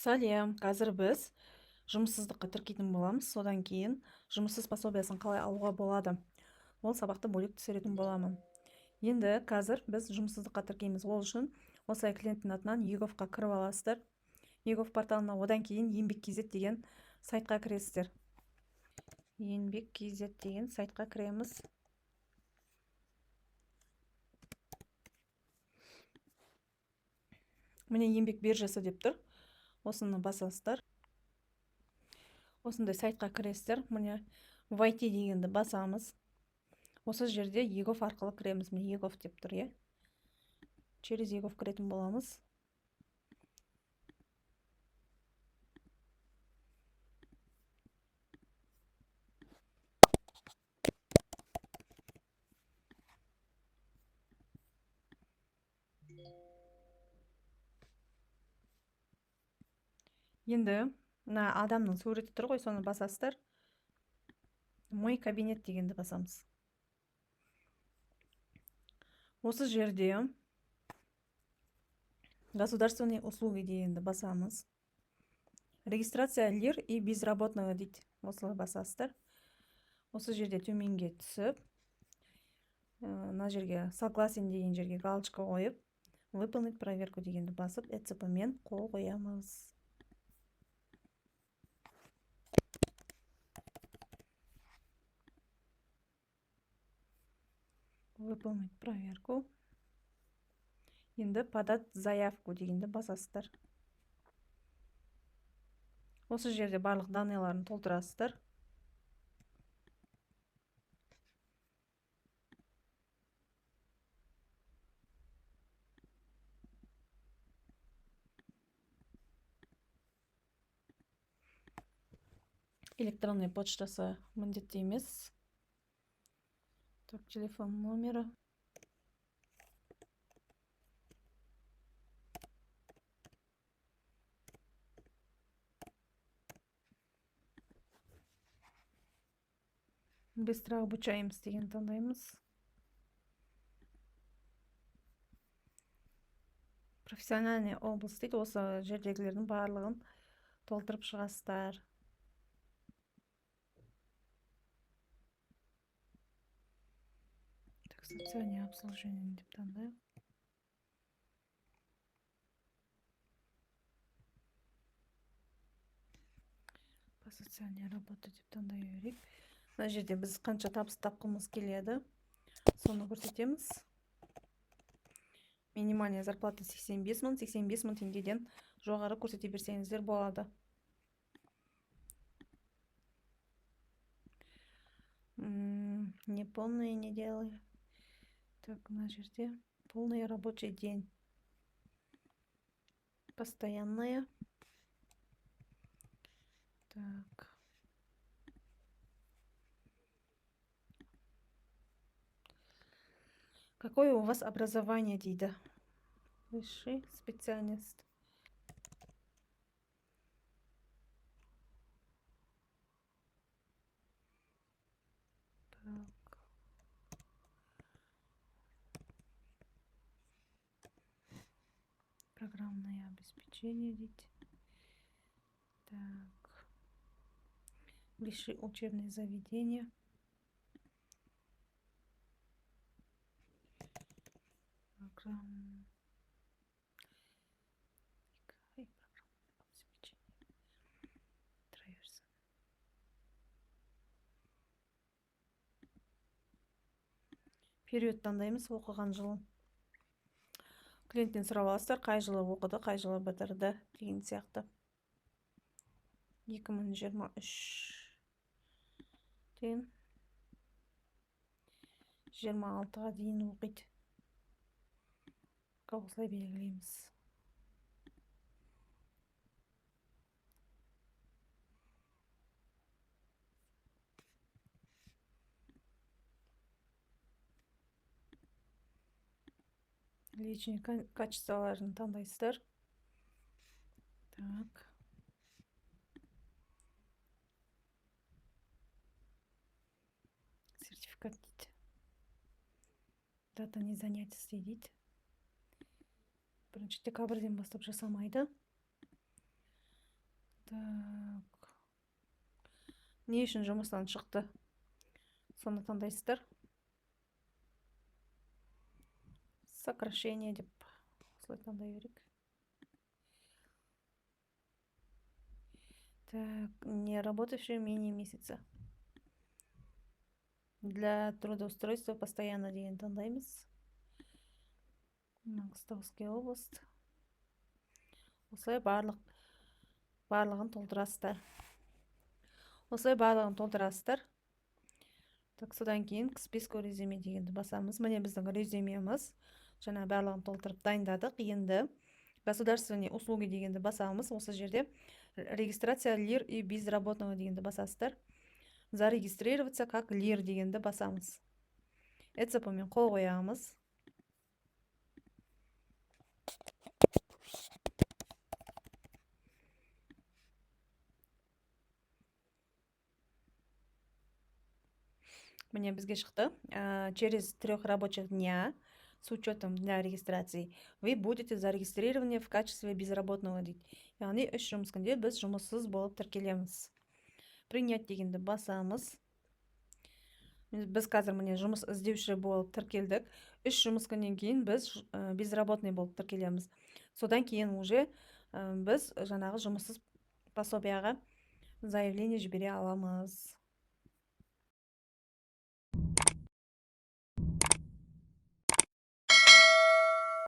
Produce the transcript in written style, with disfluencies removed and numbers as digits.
Сәлем, қазір біз жұмыссыздыққа тіркейтін боламыз. Содан кейін жұмыссыз пособиясын қалай алуға болады. Ол сабақты бөлек түсіретін боламын. Енді қазір біз жұмыссыздыққа тіркейміз. Ол үшін осылай клиенттің атынан егофқа кіріп аласыздар. егоф порталына одан кейін еңбек.kz деген сайтқа кіресіздер. еңбек.kz деген сайтқа кіреміз. Міне еңбек биржасы деп тұр. Осыны басасыздар. Осындай сайтқа кіресіздер. Міне войти дегенді басамыз. Осы жерде егоф арқылы кіреміз. Міне егоф деп тұр, е. Через егоф кіретін боламыз. Енді мына адамның суреті тұр ғой, соны басасыздар. Мой кабинет дегенді басамыз. Осы жерде государственные услуги дегенді басамыз. Регистрация лир и безработного дейді. Осылай басасыздар. Осы жерде төменге түсіп, мына жерге согласен деген жерге галочка қойып, выполнить проверку дегенді басып, ЭЦП мен қол қоямыз. Выполнить проверку. Енді подать заявку дегенді басасыздар. Осы жерде барлық данныйларын толтырасыздар. Электронный почтасы міндетті емес. Так, телефон номері. Быстро обучаемыз деген таңдаймыз. Профессиональный область дейді. Осы жердегілердің барлығын толтырып шығасыздар. Так, социальное обслуживание деп таңдайық. По социальной работе деп таңдай берейік. Мына жерде біз қанша табыс тапқымыз келеді, соны көрсетеміз. Минимальная зарплата 85 мың, 85 мың теңгеден жоғары көрсете берсеңіздер болады. Не полное не делаю. Так, мына жерде полный рабочий день. Постоянная. Так. Какое у вас образование дейді? Высший специалист. Так. Программное обеспечение дейді. Так. Высшие учебные заведения. Программное обеспечение. Траверса. Период таңдаймыз, оқыған жылы. Клиенттен сұрап аласыздар, қай жылы оқыды, қай жылы бітірді деген сияқты. 2023-тен 26-ға дейін оқиды. Осылай белгілейміз. Личный качестволарын таңдайсыздар. Так. Сертификат дейді. Дата не занятости дейді. 1 декабрьден бастап жасалмайды. Так. Не үшін жұмыстан шықты? Соны таңдайсыздар. Сокращение деп осылай таңдай берейік. Так, не работающие менее месяца. Для трудоустройства постоянно деген таңдаймыз. Маңғыстауский область. Осылай барлығын толтырасыздар. Так, содан кейін к списку резюме дегенді басамыз. Міне біздің резюмеміз. Жаңа барлығын толтырып дайындадық. Енді государственные услуги дегенді басамыз. Осы жерде регистрация ЛИР и безработного дегенді басасыздар. Зарегистрироваться как ЛИР дегенді басамыз. Эцепмен қол қоямыз. Мне бізге шықты. Через 3 рабочих дня с учетом для регистрации вы будете зарегистрированы в качестве безработного дейді. Яғни 3 жұмыс күнде біз жұмыссыз болып тіркелеміз. Принять дегенді басамыз. Біз қазір міне жұмыс іздеуші болып тіркелдік. 3 жұмыс күннен кейін біз безработный болып тіркелеміз. Содан кейін уже біз жаңағы жұмыссыз пособияға заявление жібере аламыз.